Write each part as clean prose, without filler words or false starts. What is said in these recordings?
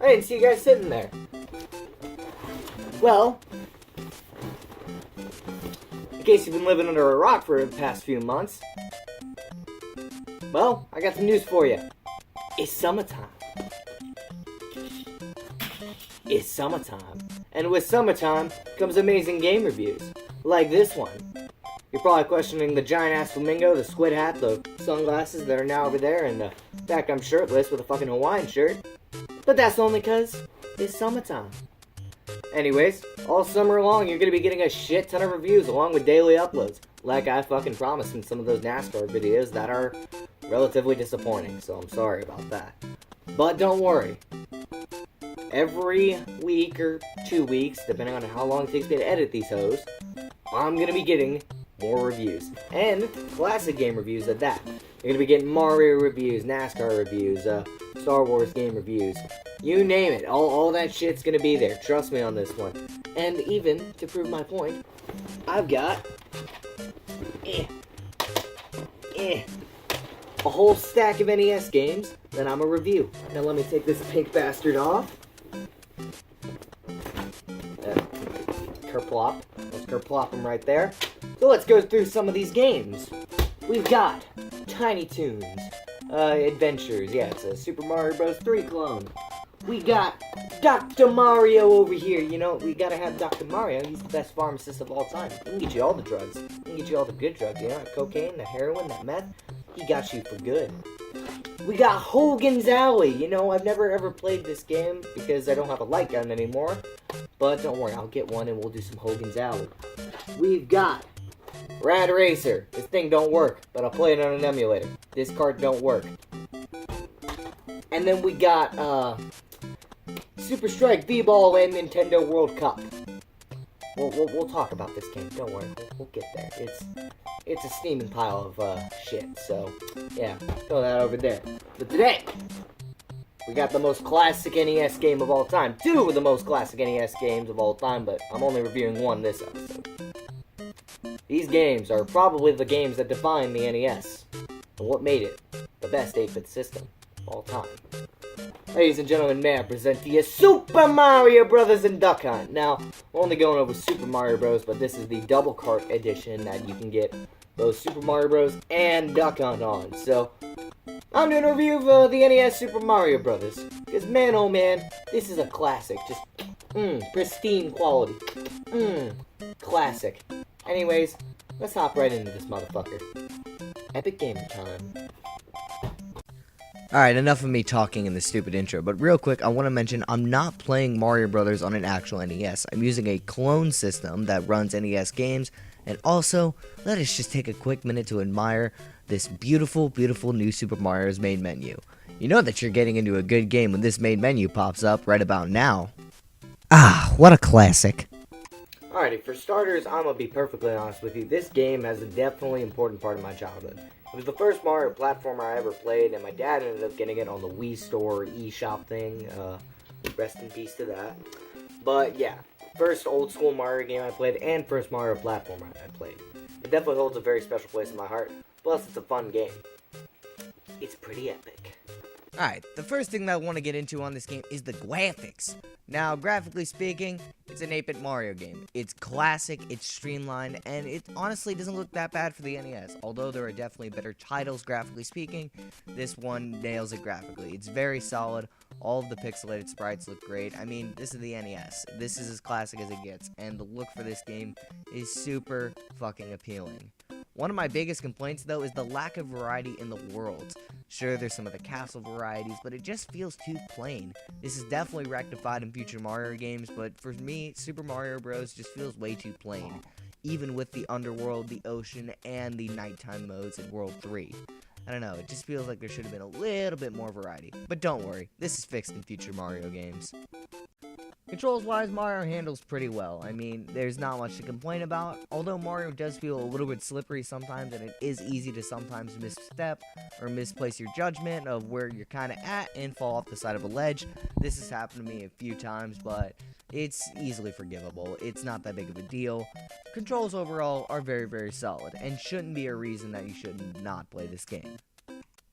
I didn't see you guys sitting there. Well, in case you've been living under a rock for the past few months, well, I got some news for you. It's summertime. It's summertime. And with summertime comes amazing game reviews, like this one. You're probably questioning the giant-ass flamingo, the squid hat, the sunglasses that are now over there, and the fact I'm shirtless with a fucking Hawaiian shirt. But that's only because it's summertime. Anyways, all summer long, you're going to be getting a shit ton of reviews along with daily uploads, like I fucking promised in some of those NASCAR videos that are relatively disappointing, so I'm sorry about that. But don't worry. Every week or 2 weeks, depending on how long it takes me to edit these hoes, I'm going to be getting more reviews. And classic game reviews at that. You're going to be getting Mario reviews, NASCAR reviews, Star Wars game reviews. You name it. All that shit's going to be there. Trust me on this one. And even, to prove my point, I've got a whole stack of NES games that I'm a review. Now let me take this pink bastard off. Kerplop. Let's kerplop them right there. So let's go through some of these games. We've got Tiny Toons, Adventures. Yeah, it's a Super Mario Bros. 3 clone. We got Dr. Mario over here. You know, we gotta have Dr. Mario. He's the best pharmacist of all time. He can get you all the drugs. He can get you all the good drugs. You know, that cocaine, that heroin, that meth. He got you for good. We got Hogan's Alley. You know, I've never ever played this game because I don't have a light gun anymore. But don't worry, I'll get one and we'll do some Hogan's Alley. We've got Rad Racer. This thing don't work, but I'll play it on an emulator. This card don't work. And then we got Super Strike V-Ball and Nintendo World Cup. We'll talk about this game. Don't worry, we'll get there. It's a steaming pile of shit. So yeah, throw that over there. But today we got the most classic NES game of all time. 2 of the most classic NES games of all time, but I'm only reviewing one this episode. These games are probably the games that define the NES and what made it the best 8-bit system of all time. Ladies and gentlemen, may I present to you Super Mario Bros. And Duck Hunt. Now, we're only going over Super Mario Bros., but this is the double cart edition that you can get both Super Mario Bros. And Duck Hunt on. So, I'm doing a review of the NES Super Mario Bros. Because, man, oh man, this is a classic. Just, pristine quality. Classic. Anyways, let's hop right into this motherfucker. Epic Gamer Time. Alright, enough of me talking in this stupid intro, but real quick, I want to mention I'm not playing Mario Brothers on an actual NES. I'm using a clone system that runs NES games, and also, let us just take a quick minute to admire this beautiful, beautiful new Super Mario's main menu. You know that you're getting into a good game when this main menu pops up right about now. Ah, what a classic. Alrighty, for starters, I'm gonna be perfectly honest with you. This game has a definitely important part of my childhood. It was the first Mario platformer I ever played, and my dad ended up getting it on the Wii Store eShop thing. Rest in peace to that. But yeah, first old school Mario game I played, and first Mario platformer I played. It definitely holds a very special place in my heart. Plus, it's a fun game. It's pretty epic. Alright, the first thing that I want to get into on this game is the graphics. Now, graphically speaking, it's an 8-bit Mario game. It's classic, it's streamlined, and it honestly doesn't look that bad for the NES. Although there are definitely better titles graphically speaking, this one nails it graphically. It's very solid. All of the pixelated sprites look great. I mean, this is the NES. This is as classic as it gets, and the look for this game is super fucking appealing. One of my biggest complaints, though, is the lack of variety in the worlds. Sure, there's some of the castle varieties, but it just feels too plain. This is definitely rectified in future Mario games, but for me, Super Mario Bros. Just feels way too plain, even with the underworld, the ocean, and the nighttime modes in World 3. I don't know, it just feels like there should have been a little bit more variety. But don't worry, this is fixed in future Mario games. Controls-wise, Mario handles pretty well. I mean, there's not much to complain about, although Mario does feel a little bit slippery sometimes, and it is easy to sometimes misstep or misplace your judgment of where you're kind of at and fall off the side of a ledge. This has happened to me a few times, but it's easily forgivable. It's not that big of a deal. Controls overall are very, very solid, and shouldn't be a reason that you should not play this game.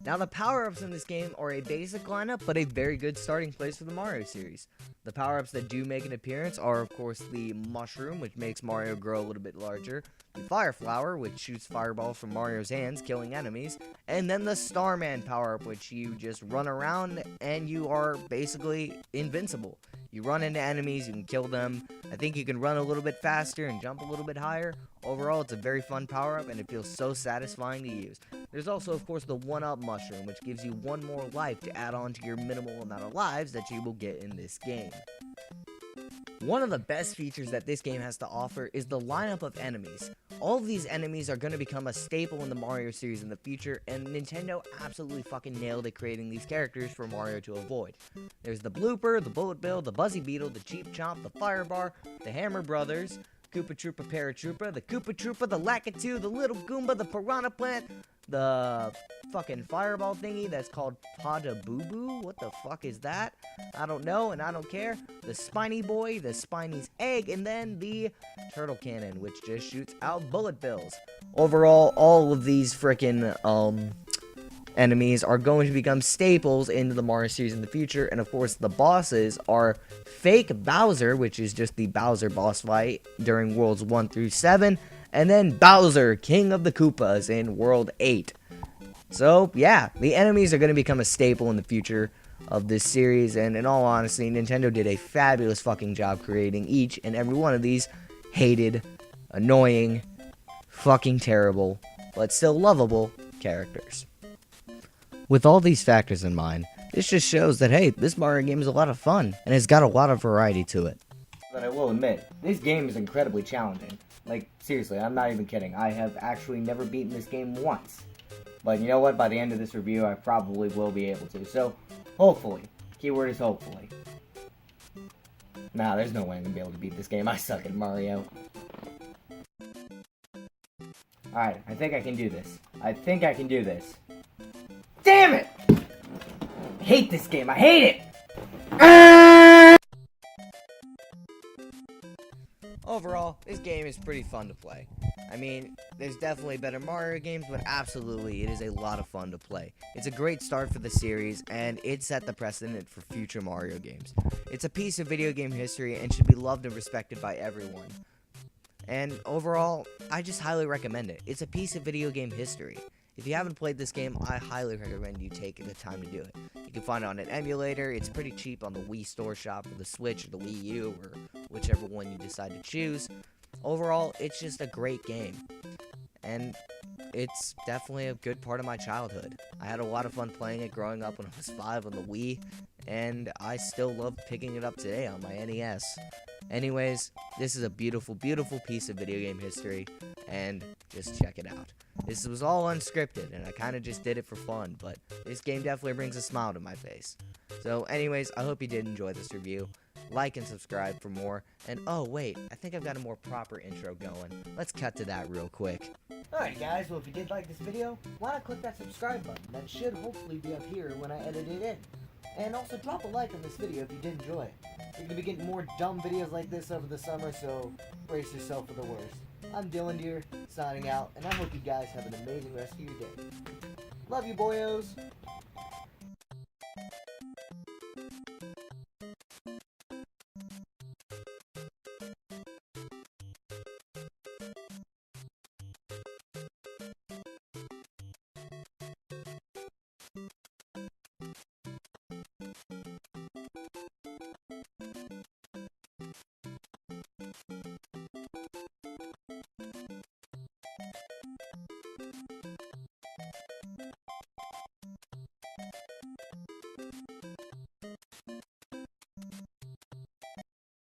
Now, the power-ups in this game are a basic lineup, but a very good starting place for the Mario series. The power-ups that do make an appearance are, of course, the Mushroom, which makes Mario grow a little bit larger, the Fire Flower, which shoots fireballs from Mario's hands, killing enemies, and then the Starman power-up, which you just run around and you are basically invincible. You run into enemies, you can kill them. I think you can run a little bit faster and jump a little bit higher. Overall, it's a very fun power-up, and it feels so satisfying to use. There's also, of course, the 1-Up Mushroom, which gives you one more life to add on to your minimal amount of lives that you will get in this game. One of the best features that this game has to offer is the lineup of enemies. All of these enemies are going to become a staple in the Mario series in the future, and Nintendo absolutely fucking nailed it creating these characters for Mario to avoid. There's the Blooper, the Bullet Bill, the Buzzy Beetle, the Cheap Chomp, the Firebar, the Hammer Brothers, Koopa Troopa Paratroopa, the Koopa Troopa, the Lakitu, the Little Goomba, the Piranha Plant, the fucking fireball thingy that's called Pada Boo Boo. What the fuck is that? I don't know, and I don't care. The Spiny Boy, the Spiny's Egg, and then the Turtle Cannon, which just shoots out bullet bills. Overall, all of these frickin' enemies are going to become staples into the Mario series in the future, and of course the bosses are Fake Bowser, which is just the Bowser boss fight during Worlds 1 through 7, and then Bowser, King of the Koopas in World 8. So yeah, the enemies are going to become a staple in the future of this series, and in all honesty, Nintendo did a fabulous fucking job creating each and every one of these hated, annoying, fucking terrible, but still lovable characters. With all these factors in mind, this just shows that, hey, this Mario game is a lot of fun, and it's got a lot of variety to it. But I will admit, this game is incredibly challenging. Like, seriously, I'm not even kidding. I have actually never beaten this game once. But you know what? By the end of this review, I probably will be able to. So, hopefully. Keyword is hopefully. Nah, there's no way I'm gonna be able to beat this game. I suck at Mario. Alright, I think I can do this. Damn it! I hate this game. I hate it! Overall, this game is pretty fun to play. I mean, there's definitely better Mario games, but absolutely, it is a lot of fun to play. It's a great start for the series, and it set the precedent for future Mario games. It's a piece of video game history and should be loved and respected by everyone. And overall, I just highly recommend it. It's a piece of video game history. If you haven't played this game, I highly recommend you taking the time to do it. You can find it on an emulator. It's pretty cheap on the Wii Store Shop or the Switch or the Wii U or whichever one you decide to choose. Overall, it's just a great game. And it's definitely a good part of my childhood. I had a lot of fun playing it growing up when I was 5 on the Wii, and I still love picking it up today on my NES. Anyways, this is a beautiful, beautiful piece of video game history, and just check it out. This was all unscripted, and I kind of just did it for fun, but this game definitely brings a smile to my face. So anyways, I hope you did enjoy this review. Like and subscribe for more, and oh wait, I think I've got a more proper intro going. Let's cut to that real quick. Alright guys, well if you did like this video, why not click that subscribe button? That should hopefully be up here when I edit it in. And also drop a like on this video if you did enjoy it. You're going to be getting more dumb videos like this over the summer, so brace yourself for the worst. I'm Dylan Deere, signing out, and I hope you guys have an amazing rest of your day. Love you, boyos!